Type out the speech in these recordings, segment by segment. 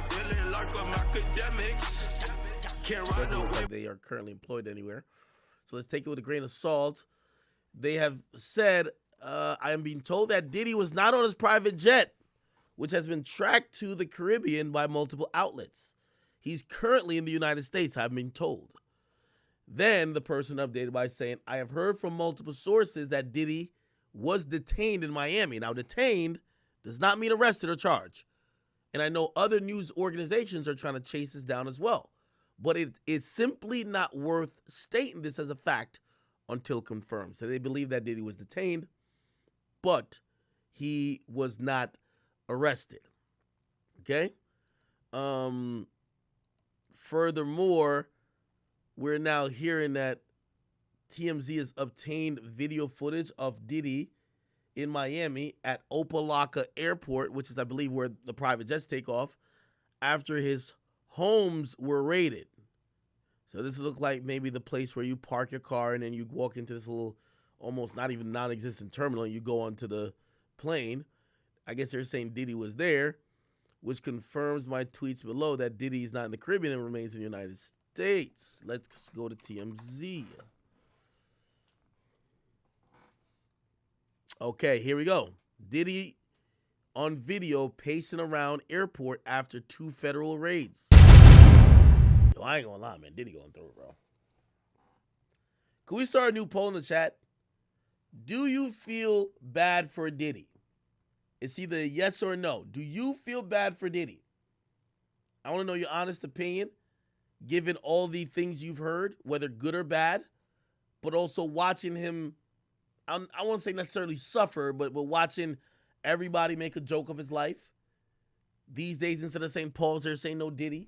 feeling like I'm academics. Doesn't look like they are currently employed anywhere. So let's take it with a grain of salt. They have said, I am being told that Diddy was not on his private jet, which has been tracked to the Caribbean by multiple outlets. He's currently in the United States, I've been told. Then the person updated by saying, I have heard from multiple sources that Diddy was detained in Miami. Now, detained does not mean arrested or charged. And I know other news organizations are trying to chase this down as well. But it's simply not worth stating this as a fact until confirmed. So they believe that Diddy was detained, but he was not arrested. Okay? Furthermore, we're now hearing that TMZ has obtained video footage of Diddy in Miami at Opa-locka Airport, which is, I believe, where the private jets take off, after his homes were raided. So this looked like maybe the place where you park your car and then you walk into this little, almost not even non-existent terminal, and you go onto the plane. I guess they're saying Diddy was there, which confirms my tweets below that Diddy is not in the Caribbean and remains in the United States. Let's go to TMZ. Okay, here we go. Diddy on video pacing around airport after 2 federal raids. Yo, I ain't gonna lie, man. Diddy going through it, bro. Can we start a new poll in the chat? Do you feel bad for Diddy? It's either yes or no. Do you feel bad for Diddy? I want to know your honest opinion, given all the things you've heard, whether good or bad, but also watching him, I won't say necessarily suffer, but watching everybody make a joke of his life. These days, instead of saying pause, they're saying no Diddy.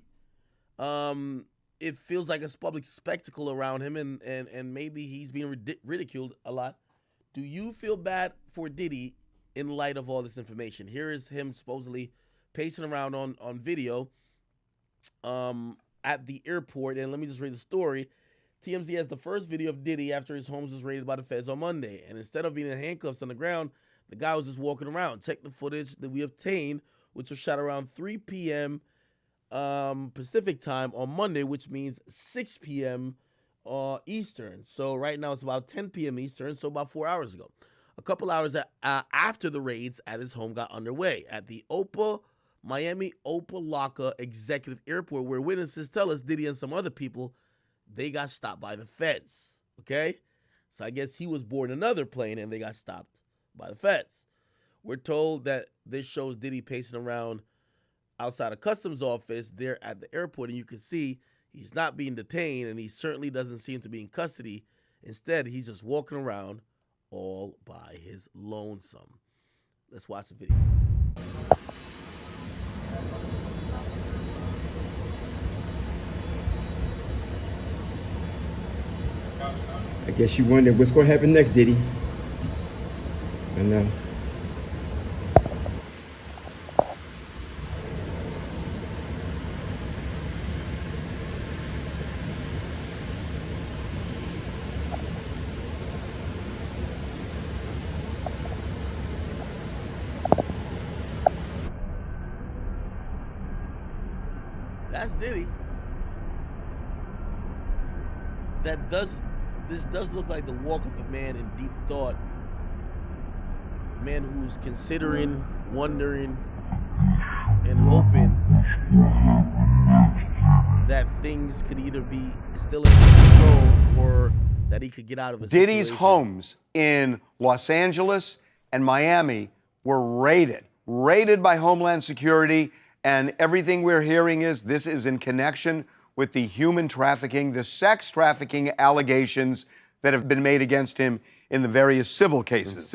It feels like a public spectacle around him, and maybe he's being ridiculed a lot. Do you feel bad for Diddy in light of all this information? Here is him supposedly pacing around on video at the airport. And let me just read the story. TMZ has the first video of Diddy after his homes was raided by the feds on Monday. And instead of being in handcuffs on the ground, the guy was just walking around. Check the footage that we obtained, which was shot around 3 p.m. Pacific time on Monday, which means 6 p.m. Eastern. So right now it's about 10 p.m. Eastern, so about 4 hours ago. A couple hours after the raids at his home got underway at the Miami Opa-locka Executive Airport, where witnesses tell us Diddy and some other people, they got stopped by the feds, okay? So I guess he was boarding another plane and they got stopped by the feds. We're told that this shows Diddy pacing around outside a customs office there at the airport, and you can see he's not being detained, and he certainly doesn't seem to be in custody. Instead, he's just walking around all by his lonesome. Let's watch the video. I guess you wonder what's going to happen next, Diddy. I know. That's Diddy. This does look like the walk of a man in deep thought. A man who's considering, wondering, and hoping that things could either be still in control or that he could get out of a Diddy's situation. homes in Los Angeles and Miami were raided by Homeland Security, and everything we're hearing is this is in connection with the human trafficking, the sex trafficking allegations that have been made against him in the various civil cases.